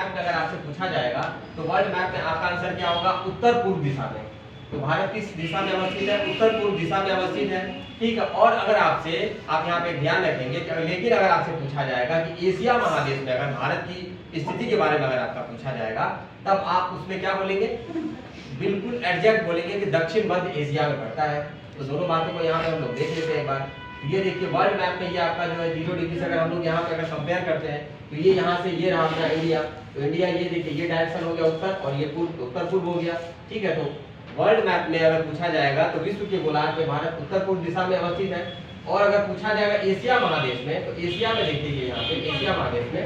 Map में अगर आपसे पूछा जाएगा तो वर्ल्ड मैप में आपका आंसर क्या होगा? उत्तर पूर्व दिशा में। तो भारत किस दिशा में अवस्थित है? उत्तर पूर्व दिशा में अवस्थित है। ठीक है। और अगर आपसे, आप यहाँ पे ध्यान रखेंगे कि लेकिन अगर आपसे पूछा जाएगा कि एशिया महादेश में अगर भारत की स्थिति के बारे में अगर आपका पूछा जाएगा, तब आप उसमें क्या बोलेंगे? बिल्कुल एग्जैक्ट बोलेंगे कि दक्षिण मध्य एशिया में पड़ता है। तो दोनों बातों को यहाँ पे हम लोग देख लेते हैं एक बार। ये देखिए वर्ल्ड मैप में ये आपका जो है 0 डिग्री से अगर हम लोग यहाँ पे अगर कंपेयर करते हैं तो ये यहाँ से ये रहा अपना इंडिया। तो इंडिया ये देखिए ये डायरेक्शन हो गया उत्तर और ये पूर्व, उत्तर पूर्व हो गया। ठीक है। तो वर्ल्ड मैप में अगर पूछा जाएगा तो विश्व के गोलार्ध में भारत उत्तर पूर्व दिशा में अवस्थित है। और अगर पूछा जाएगा एशिया महादेश में, तो एशिया में देखिए यहाँ पे एशिया महादेश में,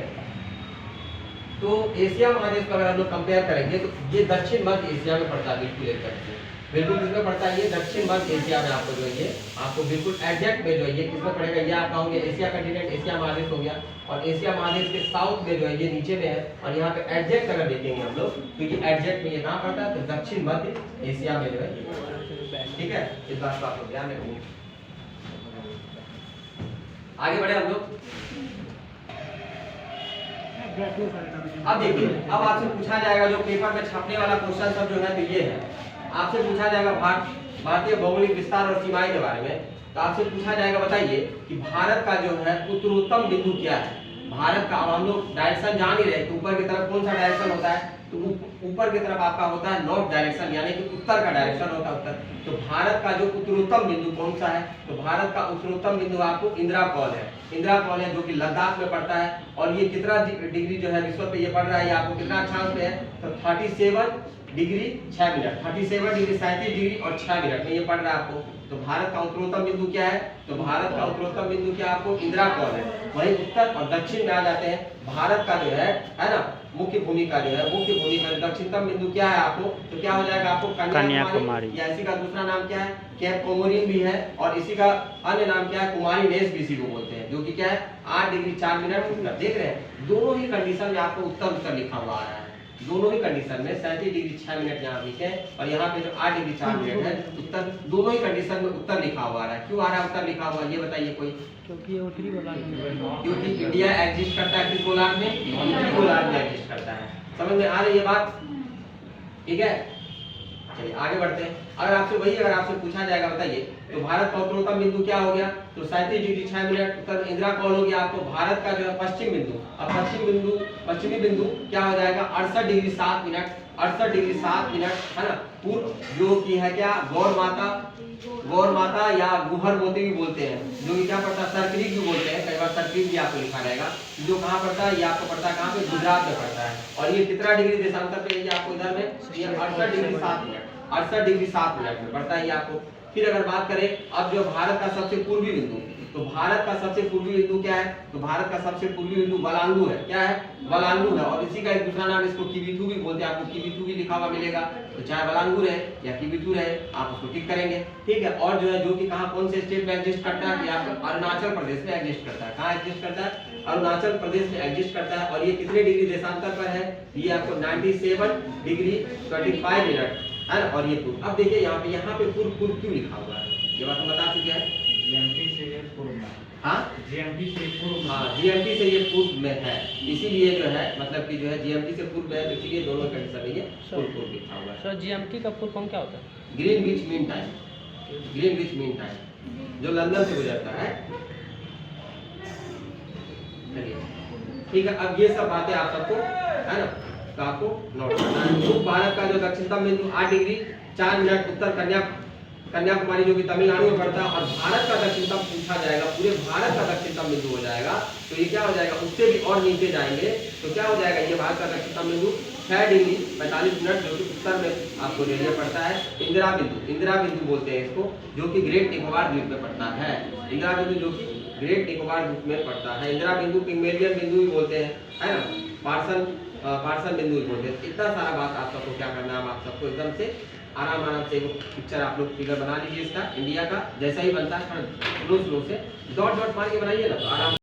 तो एशिया महादेश को अगर हम लोग कंपेयर करेंगे तो ये दक्षिण मध्य एशिया में पड़ता है। बिल्कुल एक तरह से बिल्कुल किसमें पड़ता है? ये दक्षिण मध्य एशिया में आपको जो है ये आपको बिल्कुल एग्जैक्ट में जो है ये किसमें पड़ेगा? ये आपका हो गया एशिया कंटिनेंट, एशिया महादेश हो गया। और एशिया महादेश के साउथ में जो है ये नीचे में है। और यहाँ पे एग्जैक्ट अगर देखेंगे हम लोग तो ये एग्जैक्ट में ये कहाँ पड़ता है? तो दक्षिण मध्य एशिया में जो है। ठीक है, इस बात को आप लोग ध्यान रखेंगे। आगे बढ़े हम लोग। अब देखिए, अब आपसे पूछा जाएगा जो पेपर में छापने वाला क्वेश्चन सब जो है तो ये है, आपसे पूछा जाएगा भारतीय भौगोलिक विस्तार और सीमाएं के बारे में। तो आपसे पूछा जाएगा बताइए कि भारत का जो है उत्तरोत्तम बिंदु क्या है? भारत का, अब हम लोग डायरेक्शन जान ही रहे तो ऊपर की तरफ कौन सा डायरेक्शन होता है? तो ऊपर की तरफ आपका होता है नॉर्थ डायरेक्शन, यानी कि उत्तर का डायरेक्शन होता है उत्तर। तो भारत का जो उत्तरोत्तम बिंदु कौन सा है? तो भारत का उत्तरोत्तम बिंदु आपको इंदिरा कॉल है। इंदिरा कॉल है जो कि लद्दाख में पड़ता है। और ये कितना डिग्री जो है विश्व पे ये पड़ रहा है, ये आपको कितना अक्षांश पे है? तो 37 डिग्री 6 मिनट, 37 डिग्री 37 डिग्री और 6 मिनट में ये पड़ रहा है आपको। तो भारत का उत्तरोत्तम बिंदु क्या है? तो भारत का उत्तरोत्तम बिंदु क्या आपको? इंदिरा कॉल है। वहीं उत्तर और दक्षिण में आ जाते हैं। भारत का जो है ना मुख्य भूमि का जो है, मुख्य भूमि का दक्षिणतम बिंदु क्या है आपको? तो क्या हो जाएगा आपको? कन्याकुमारी, या इसी का दूसरा नाम क्या है? कैप कोमोरिन भी है। और इसी का अन्य नाम क्या है? कुमारी नेस भी इसी को बोलते हैं, जो कि क्या है? 8 डिग्री 4 मिनट उत्तर। देख रहे हैं दोनों ही कंडीशन में आपको उत्तर उत्तर लिखा हुआ आ रहा है। दोनों ही कंडीशन में 37 डिग्री 6 मिनट यहाँ लिखे और यहाँ पे जो 8 डिग्री 4 मिनट है उत्तर, दोनों ही कंडीशन में उत्तर लिखा हुआ आ रहा है। क्यों आ रहा है उत्तर लिखा हुआ, ये बताइए कोई? क्योंकि ये उत्तरी गोलार्ध में, क्योंकि इंडिया एग्जिस्ट करता है किस गोलार्ध में? उत्तरी गोलार्ध में एग्जिस्ट करता है। समझ में आ रही है बात? ठीक है, चलिए आगे बढ़ते हैं। अगर आपसे पूछा जाएगा बताइए तो भारत का उत्तरोत्तम बिंदु क्या हो गया? तो 37 डिग्री 6 मिनट उत्तर इंदिरा कॉल हो गया आपको। भारत का जो है पश्चिम बिंदु, अब पश्चिमी बिंदु क्या हो जाएगा? 68 डिग्री 7 मिनट, 68 डिग्री 7 मिनट है ना पूर्व, जो की है क्या? गौर माता या गुहर मोती भी बोलते हैं, जो कि क्या पड़ता है? सरक्रीक भी बोलते हैं, कई बार सरक्रीक भी आपको लिखा रहेगा। जो कहाँ पड़ता है? ये आपको पड़ता है कहाँ पे? गुजरात में पड़ता है। और ये कितना डिग्री देशांतर पे है आपको? इधर में ये 68 डिग्री 7 मिनट, 68 डिग्री 7 मिनट में पड़ता है ये आपको। फिर अगर बात करें अब जो भारत का सबसे पूर्वी बिंदु, तो भारत का सबसे पूर्वी बिंदु क्या है? तो भारत का सबसे पूर्वी बिंदु बलांगू है। क्या है? बलांगू है। और इसी का एक दूसरा नाम इसको किबिथु भी बोलते हैं, आपको किबिथु भी लिखा हुआ मिलेगा। तो चाहे बलांगू रहे या किबिथु रहे, आप उसको टिक करेंगे। ठीक है। और जो है जो कि कहाँ कौन से स्टेट में एग्जिस्ट करता है? आपको अरुणाचल प्रदेश में एग्जिस्ट करता है। कहाँ एग्जिस्ट करता है? अरुणाचल प्रदेश में एग्जिस्ट करता है। और ये कितने डिग्री देशांतर पर है? ये आपको 97 डिग्री 25 मिनट है ना। और ये पूर्व, अब देखिए यहाँ पे पूर्व क्यों लिखा हुआ है, ये बात हम बता चुके हैं। जीएमटी से ये पूर्व में, हाँ जीएमटी से पूर्व, हाँ जीएमटी से ये पूर्व में है, इसीलिए जो है मतलब कि जो है जीएमटी से पूर्व में है, तो इसीलिए दोनों कंडीशन में ये पूर्व लिखा हुआ है। सर जीएमटी का फुल फॉर्म क्या होता है? Greenwich mean time, Greenwich mean time जो लंदन से गुजरता है। ठीक है। अब ये सब बातें आप सबको है ना तो आपको नोट करना है। तो भारत का जो दक्षिणतम बिंदु 8 डिग्री 4 मिनट उत्तर कन्याकुमारी जो कि तमिलनाडु में पड़ता है। और भारत का दक्षिणतम पूछा जाएगा, पूरे भारत का दक्षिणतम बिंदु हो जाएगा, तो ये क्या हो जाएगा? उससे भी और नीचे जाएंगे तो क्या हो जाएगा? ये भारत का दक्षिणतम बिंदु 6 डिग्री 45 मिनट जो कि उत्तर में आपको रेडियो पड़ता है। इंदिरा बिंदु बोलते हैं इसको, जो कि ग्रेट निकोबार द्वीप में पड़ता है। इंदिरा बिंदु जो कि ग्रेट निकोबार द्वीप में पड़ता है। इंदिरा बिंदु पिग्मेलियन बिंदु भी बोलते हैं, है ना, पार्सल बिंदु भी बोलते हैं। इतना सारा बात आप सबको क्या करना है, आप सबको एकदम से आराम से पिक्चर आप लोग फिगर बना लीजिए इसका, इंडिया का जैसा ही बनता है स्लो से डॉट मार के बनाइए ना, तो आराम